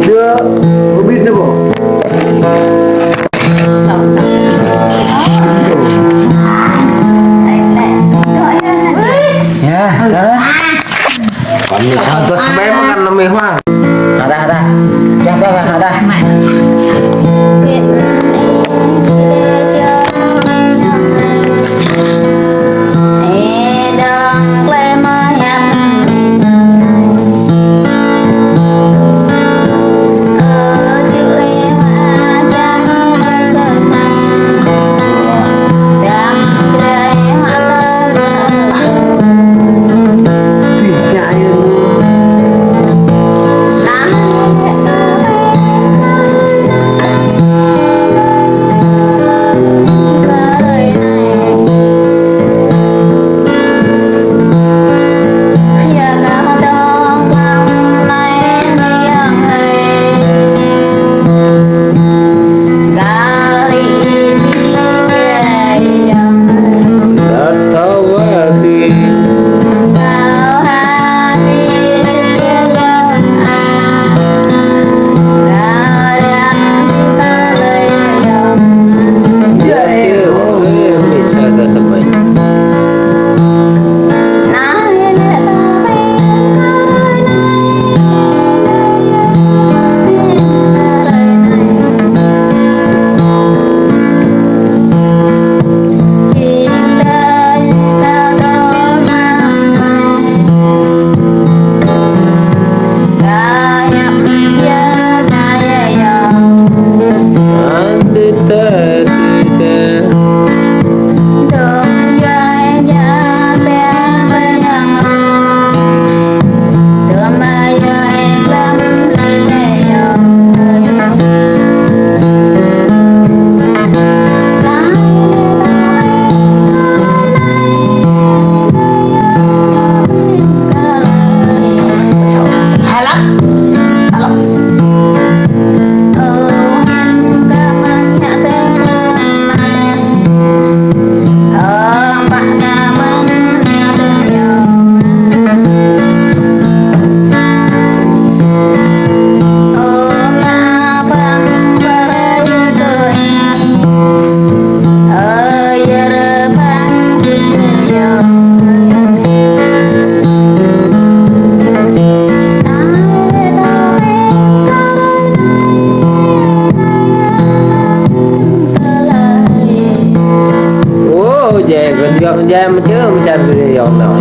Đưa biết nữa bộ. Ya, còn mình hơn tôi bé mà ăn nó mê hoang. Ada. Yang berapa ada? Con dám chứ không chân cái giọt rồi.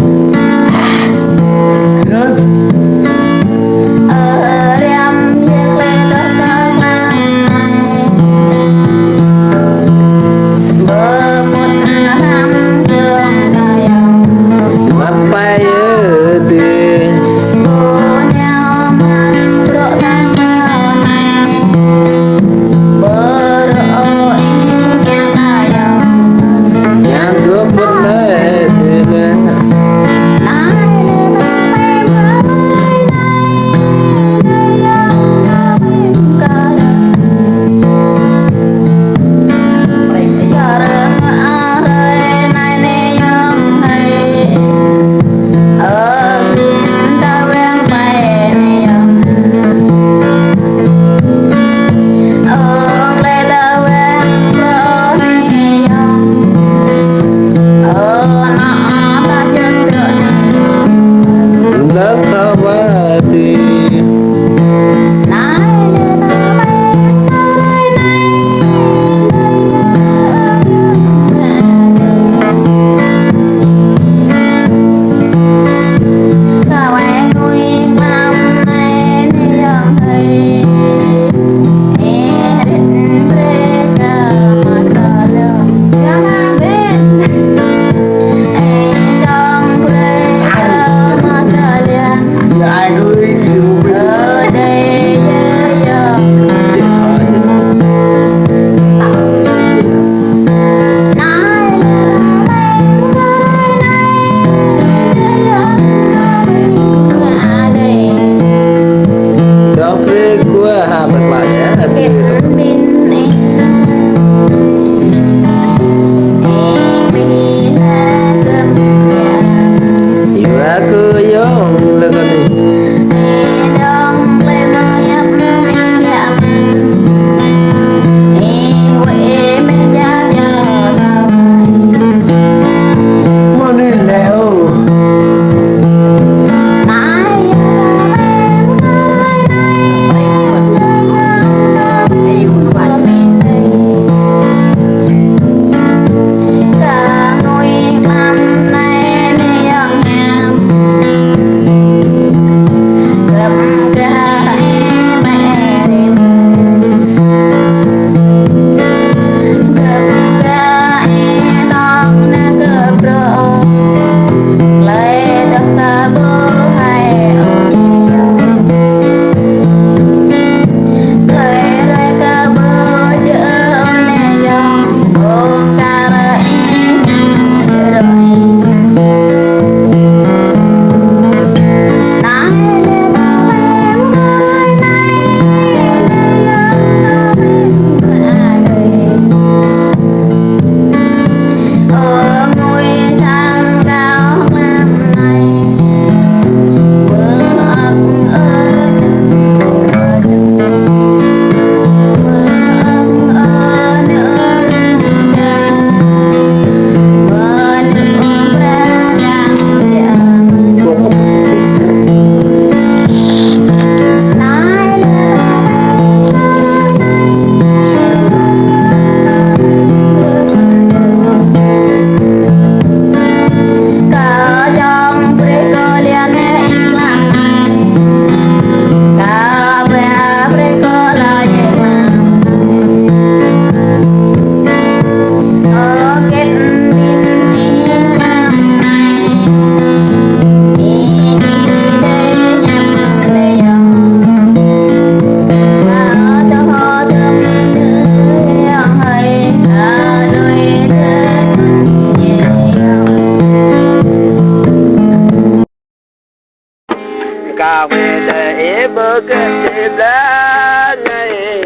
ra ngày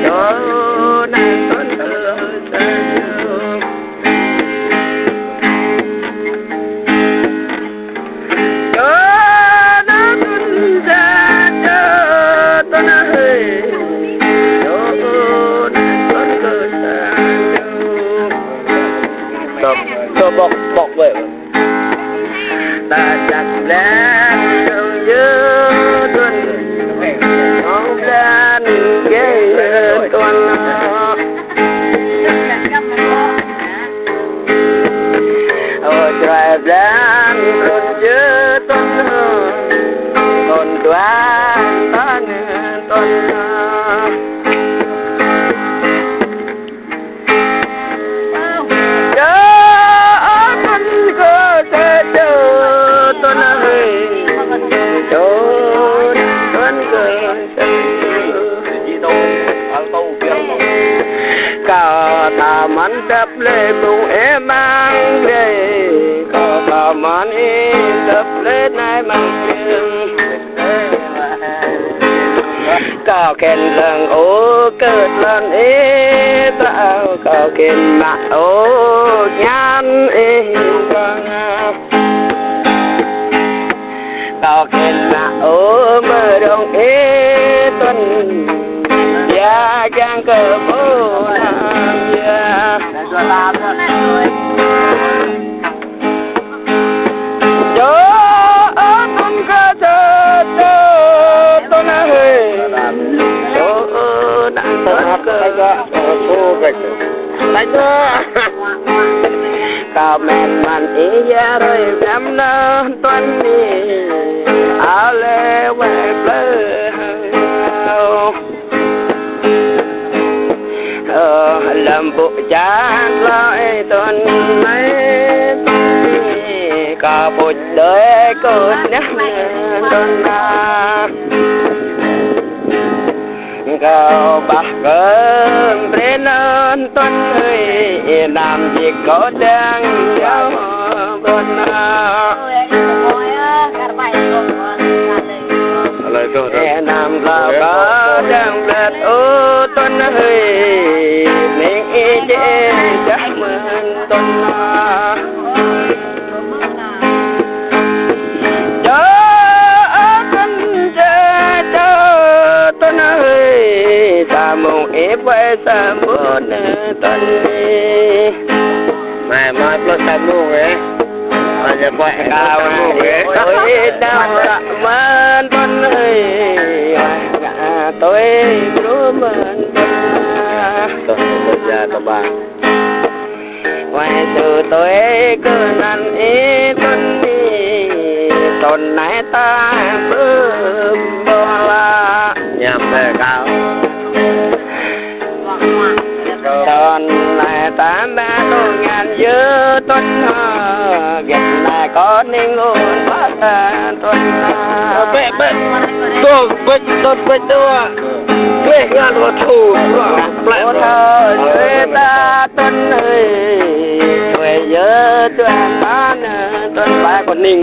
cho nàng tuấn bọc vậy ta chặt lên trong nhớ tuần không gian ghé tuần ôi trời lên tuần nhớ tuần còn đoán ta tuần ta man đập lệ bụng em mang về có ta man đập lệ này mang riêng cao khen rằng ô cất lần tạo cao khen mà ô nhan cao khen mà ô mơ đông tuần ya gang cờ bố nam ya cho tuần ca cho tuần hơi cho đang tuần ca cho cái này cho cao men man ý ya rồi năm năm tuần đi áo lê quẹt lê làm bộ chán lại tuần mấy cả một đời cột nhắc tuần cao bạc cơm bên ơn tuần ơi làm gì có đang nhau tuần nam lao có đang lật ô tuần ơi mình dễ chắc mừng tuần cho tuần cho tuần ơi ta mong ép với sa bốn tuần mai mai plus satu eh aja buat kawan oi đau man tuần ơi tôi cứ mừng tôi ra các bạn ngoài từ tôi cứ năn ý tuần đi tuần này ta bơm bò la nhằm về cao tuần này ta ba tôi ngàn dư tuần ghét này có nên luôn phát tuần bé bé tôi quê ngàn một thủ lại thơ người ta tuần ơi quê nhớ tuần bán tuần ba còn ninh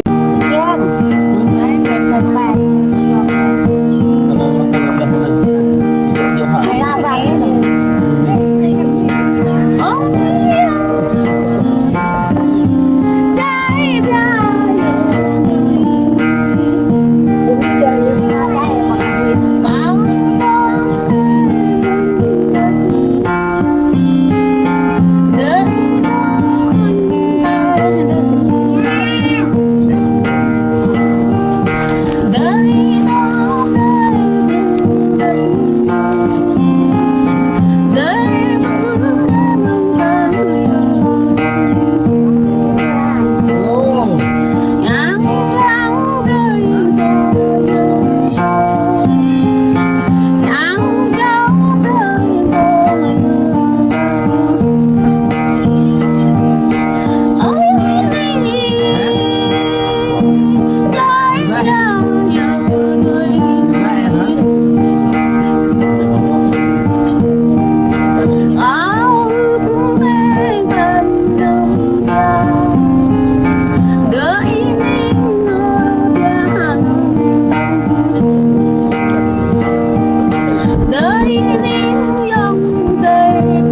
Hãy subscribe cho kênh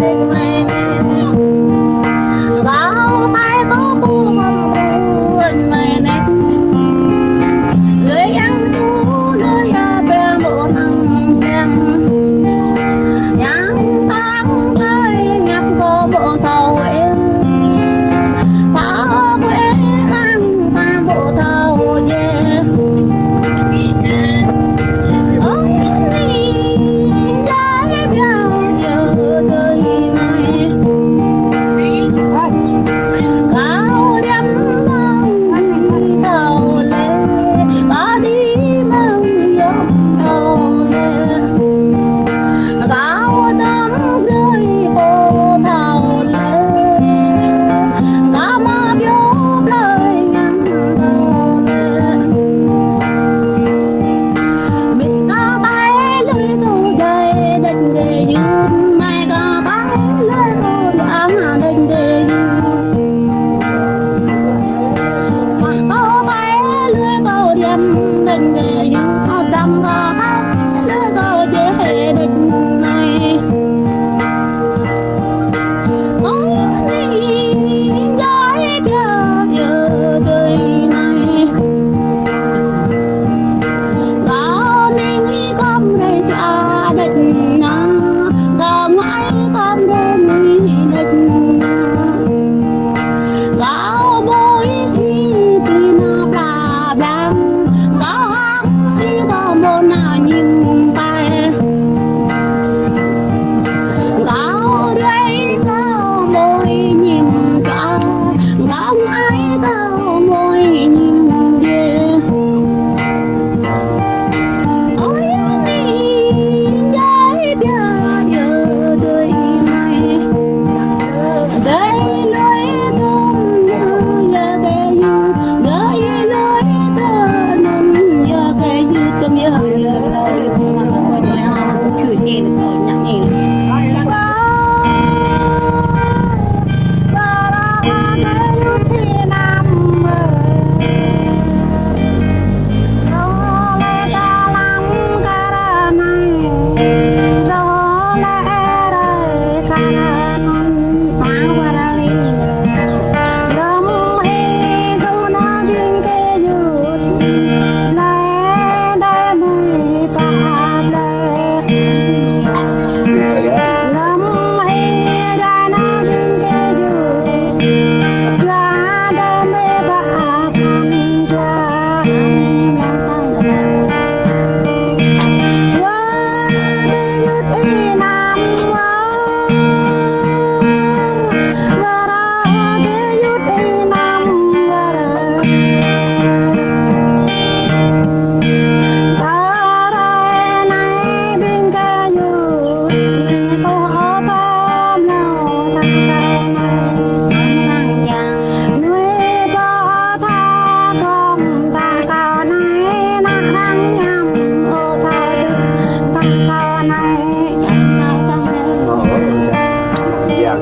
Ghiền Mì Gõ để không bỏ lỡ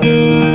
Bang.